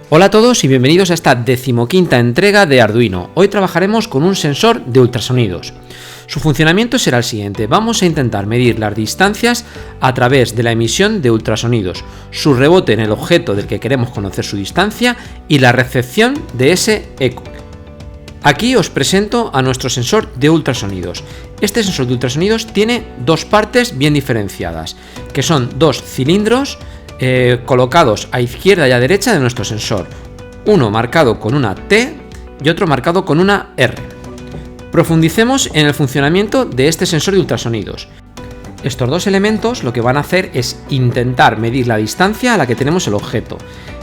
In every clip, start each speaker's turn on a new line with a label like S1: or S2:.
S1: Hola a todos y bienvenidos a esta 15ª entrega de Arduino. Hoy trabajaremos con un sensor de ultrasonidos. Su funcionamiento será el siguiente: vamos a intentar medir las distancias a través de la emisión de ultrasonidos, su rebote en el objeto del que queremos conocer su distancia y la recepción de ese eco. Aquí os presento a nuestro sensor de ultrasonidos. Este sensor de ultrasonidos tiene dos partes bien diferenciadas, que son dos cilindros colocados a izquierda y a derecha de nuestro sensor, uno marcado con una T y otro marcado con una R. Profundicemos en el funcionamiento de este sensor de ultrasonidos. Estos dos elementos lo que van a hacer es intentar medir la distancia a la que tenemos el objeto.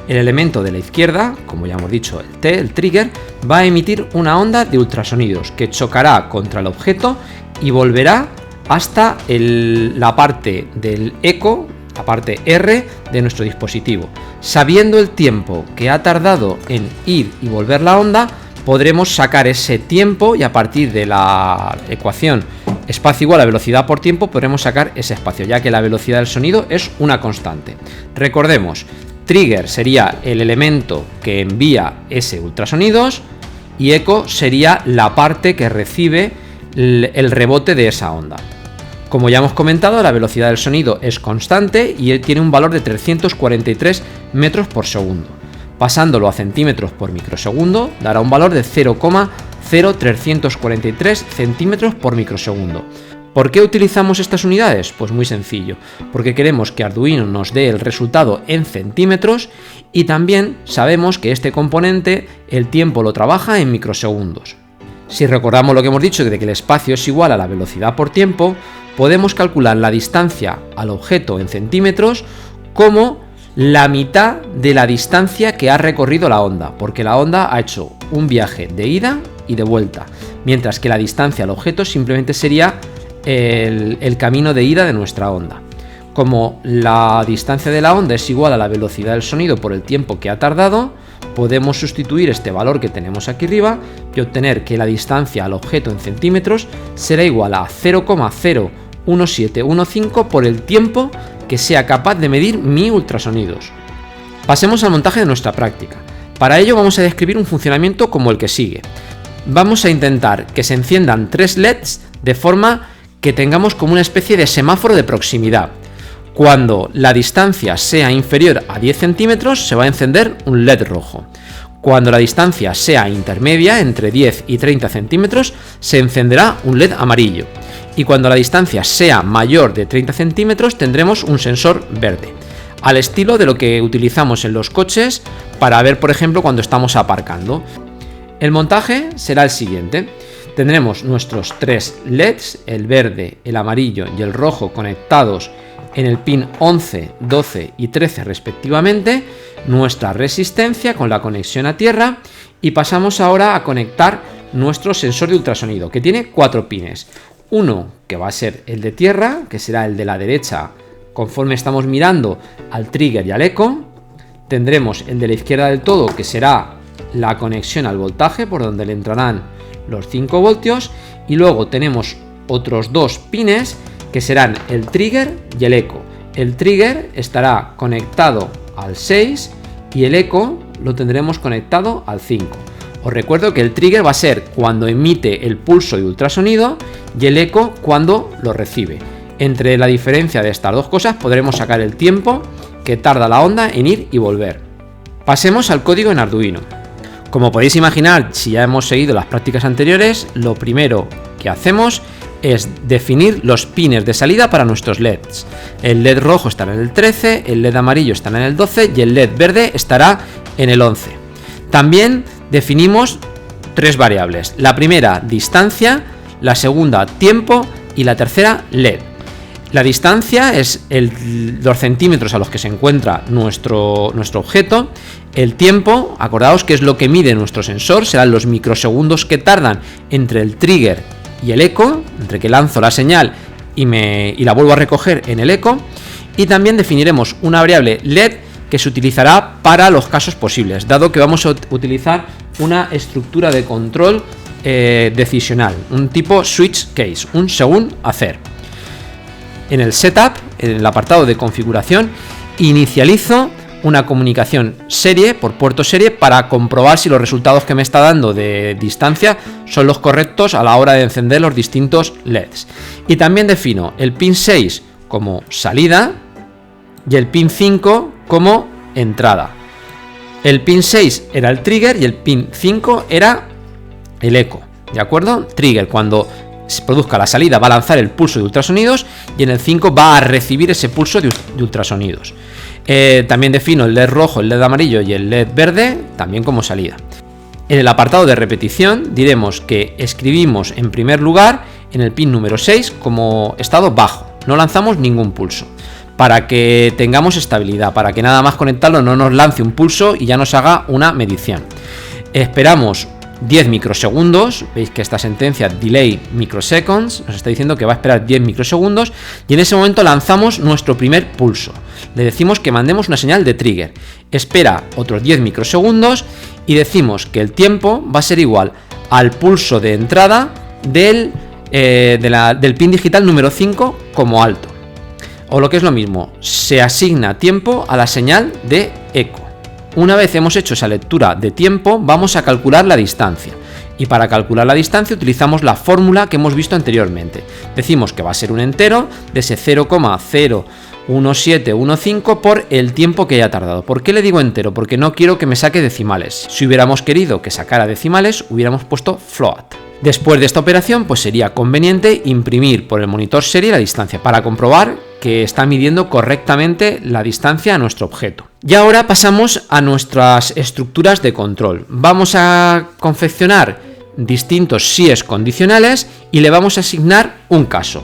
S1: El elemento de la izquierda, como ya hemos dicho, el T, el trigger, va a emitir una onda de ultrasonidos que chocará contra el objeto y volverá hasta la parte del eco, la parte R de nuestro dispositivo. Sabiendo el tiempo que ha tardado en ir y volver la onda, podremos sacar ese tiempo y a partir de la ecuación espacio igual a velocidad por tiempo podremos sacar ese espacio, ya que la velocidad del sonido es una constante. Recordemos, trigger sería el elemento que envía ese ultrasonidos y eco sería la parte que recibe el rebote de esa onda. Como ya hemos comentado, la velocidad del sonido es constante y tiene un valor de 343 metros por segundo. Pasándolo a centímetros por microsegundo dará un valor de 0,0343 centímetros por microsegundo. ¿Por qué utilizamos estas unidades? Pues muy sencillo, porque queremos que Arduino nos dé el resultado en centímetros y también sabemos que este componente el tiempo lo trabaja en microsegundos. Si recordamos lo que hemos dicho de que el espacio es igual a la velocidad por tiempo, podemos calcular la distancia al objeto en centímetros como la mitad de la distancia que ha recorrido la onda, porque la onda ha hecho un viaje de ida y de vuelta, mientras que la distancia al objeto simplemente sería el camino de ida de nuestra onda. Como la distancia de la onda es igual a la velocidad del sonido por el tiempo que ha tardado, podemos sustituir este valor que tenemos aquí arriba y obtener que la distancia al objeto en centímetros será igual a 0,01715 por el tiempo que sea capaz de medir mi ultrasonidos. Pasemos al montaje de nuestra práctica. Para ello vamos a describir un funcionamiento como el que sigue. Vamos a intentar que se enciendan 3 LEDs de forma que tengamos como una especie de semáforo de proximidad. Cuando la distancia sea inferior a 10 centímetros se va a encender un LED rojo. Cuando la distancia sea intermedia, entre 10 y 30 centímetros, se encenderá un LED amarillo. Y cuando la distancia sea mayor de 30 centímetros tendremos un sensor verde, al estilo de lo que utilizamos en los coches para ver, por ejemplo, cuando estamos aparcando. El montaje será el siguiente. Tendremos nuestros 3 LEDs, el verde, el amarillo y el rojo, conectados en el pin 11, 12 y 13 respectivamente, nuestra resistencia con la conexión a tierra y pasamos ahora a conectar nuestro sensor de ultrasonido, que tiene 4 pines. Uno que va a ser el de tierra, que será el de la derecha conforme estamos mirando al trigger y al eco. Tendremos el de la izquierda del todo, que será la conexión al voltaje, por donde le entrarán los 5 voltios. Y luego tenemos otros 2 pines, que serán el trigger y el eco. El trigger estará conectado al 6 y el eco lo tendremos conectado al 5. Os recuerdo que el trigger va a ser cuando emite el pulso de ultrasonido y el eco cuando lo recibe. Entre la diferencia de estas dos cosas podremos sacar el tiempo que tarda la onda en ir y volver. Pasemos al código en Arduino. Como podéis imaginar, si ya hemos seguido las prácticas anteriores, lo primero que hacemos es definir los pines de salida para nuestros LEDs. El LED rojo estará en el 13, el LED amarillo estará en el 12 y el LED verde estará en el 11. También definimos 3 variables. La primera, distancia, la segunda, tiempo y la tercera, LED. La distancia es los centímetros a los que se encuentra nuestro objeto. El tiempo, acordaos que es lo que mide nuestro sensor, serán los microsegundos que tardan entre el trigger y el eco, entre que lanzo la señal y la vuelvo a recoger en el eco. Y también definiremos una variable LED que se utilizará para los casos posibles, dado que vamos a utilizar una estructura de control decisional, un tipo switch case, un según hacer. En el setup, en el apartado de configuración, inicializo una comunicación serie por puerto serie para comprobar si los resultados que me está dando de distancia son los correctos a la hora de encender los distintos LEDs. Y también defino el pin 6 como salida y el pin 5 como entrada. El pin 6 era el trigger y el pin 5 era el eco, ¿de acuerdo? Trigger, cuando se produzca la salida, va a lanzar el pulso de ultrasonidos, y en el 5 va a recibir ese pulso de ultrasonidos. También defino el LED rojo, el LED amarillo y el LED verde también como salida. En el apartado de repetición diremos que escribimos en primer lugar en el pin número 6 como estado bajo, no lanzamos ningún pulso, para que tengamos estabilidad, para que nada más conectarlo no nos lance un pulso y ya nos haga una medición. Esperamos 10 microsegundos, veis que esta sentencia delay microseconds nos está diciendo que va a esperar 10 microsegundos, y en ese momento lanzamos nuestro primer pulso. Le decimos que mandemos una señal de trigger, espera otros 10 microsegundos y decimos que el tiempo va a ser igual al pulso de entrada del pin digital número 5 como alto. O lo que es lo mismo, se asigna tiempo a la señal de eco. Una vez hemos hecho esa lectura de tiempo, vamos a calcular la distancia. Y para calcular la distancia utilizamos la fórmula que hemos visto anteriormente. Decimos que va a ser un entero de ese 0,01715 por el tiempo que haya tardado. ¿Por qué le digo entero? Porque no quiero que me saque decimales. Si hubiéramos querido que sacara decimales, hubiéramos puesto float. Después de esta operación, pues sería conveniente imprimir por el monitor serie la distancia para comprobar que está midiendo correctamente la distancia a nuestro objeto. Y ahora pasamos a nuestras estructuras de control. Vamos a confeccionar distintos síes condicionales y le vamos a asignar un caso.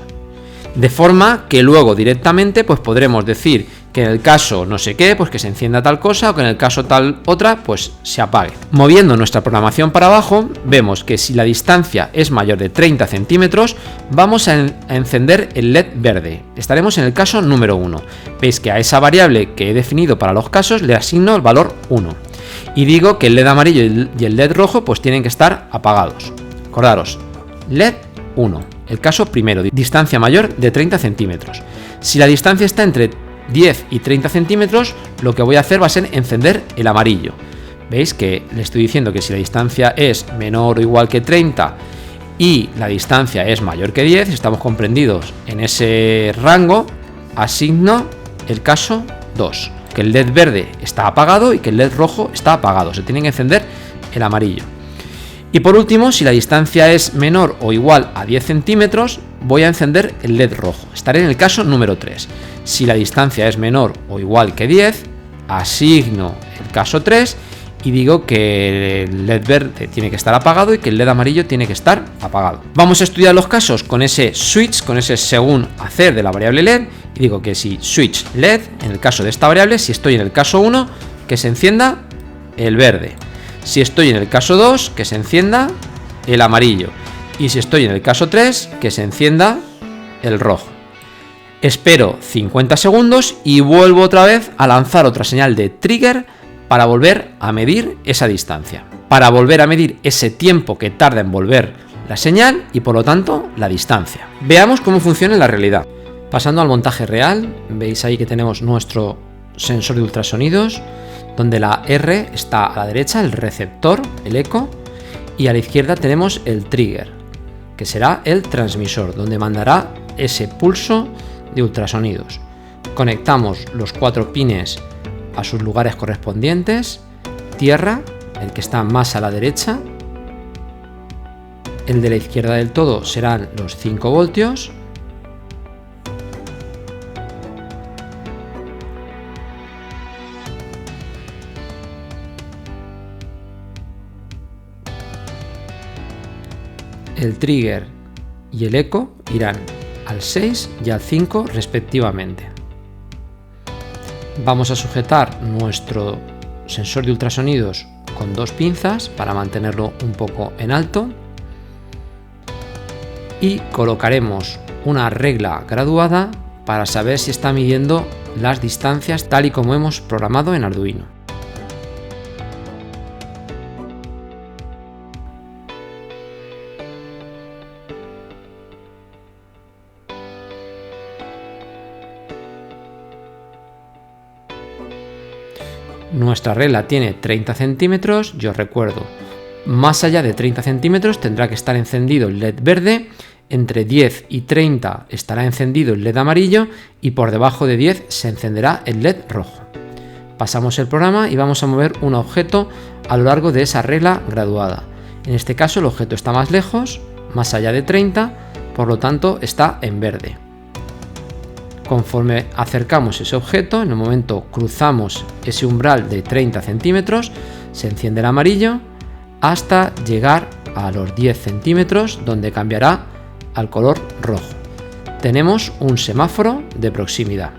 S1: De forma que luego directamente pues podremos decir que en el caso no sé qué, pues que se encienda tal cosa, o que en el caso tal otra, pues se apague. Moviendo nuestra programación para abajo, vemos que si la distancia es mayor de 30 centímetros, vamos a encender el LED verde. Estaremos en el caso número 1. Veis que a esa variable que he definido para los casos le asigno el valor 1. Y digo que el LED amarillo y el LED rojo pues tienen que estar apagados. Acordaros, LED 1, el caso primero, distancia mayor de 30 centímetros. Si la distancia está entre 10 y 30 centímetros, lo que voy a hacer va a ser encender el amarillo. Veis que le estoy diciendo que si la distancia es menor o igual que 30 y la distancia es mayor que 10, estamos comprendidos en ese rango, asigno el caso 2, que el LED verde está apagado y que el LED rojo está apagado, se tiene que encender el amarillo. Y por último, si la distancia es menor o igual a 10 centímetros, voy a encender el LED rojo. Estaré en el caso número 3. Si la distancia es menor o igual que 10, asigno el caso 3 y digo que el LED verde tiene que estar apagado y que el LED amarillo tiene que estar apagado. Vamos a estudiar los casos con ese switch, con ese según hacer de la variable LED, y digo que si switch LED, en el caso de esta variable, si estoy en el caso 1, que se encienda el verde. Si estoy en el caso 2, que se encienda el amarillo. Y si estoy en el caso 3, que se encienda el rojo. Espero 50 segundos y vuelvo otra vez a lanzar otra señal de trigger para volver a medir esa distancia. Para volver a medir ese tiempo que tarda en volver la señal y por lo tanto la distancia. Veamos cómo funciona en la realidad. Pasando al montaje real, veis ahí que tenemos nuestro sensor de ultrasonidos, donde la R está a la derecha, el receptor, el eco, y a la izquierda tenemos el trigger, que será el transmisor, donde mandará ese pulso de ultrasonidos. Conectamos los 4 pines a sus lugares correspondientes, tierra, el que está más a la derecha, el de la izquierda del todo serán los 5 voltios, el trigger y el eco irán al 6 y al 5 respectivamente. Vamos a sujetar nuestro sensor de ultrasonidos con 2 pinzas para mantenerlo un poco en alto y colocaremos una regla graduada para saber si está midiendo las distancias tal y como hemos programado en Arduino. nuestra regla tiene 30 centímetros, yo recuerdo, más allá de 30 centímetros tendrá que estar encendido el LED verde, entre 10 y 30 estará encendido el LED amarillo y por debajo de 10 se encenderá el LED rojo. Pasamos el programa y vamos a mover un objeto a lo largo de esa regla graduada. En este caso el objeto está más lejos, más allá de 30, por lo tanto está en verde. Conforme acercamos ese objeto, en el momento cruzamos ese umbral de 30 centímetros, se enciende el amarillo hasta llegar a los 10 centímetros, donde cambiará al color rojo. Tenemos un semáforo de proximidad.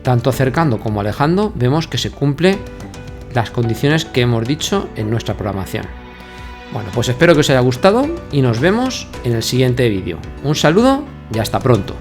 S1: Tanto acercando como alejando, vemos que se cumplen las condiciones que hemos dicho en nuestra programación. Bueno, pues espero que os haya gustado y nos vemos en el siguiente vídeo. Un saludo y hasta pronto.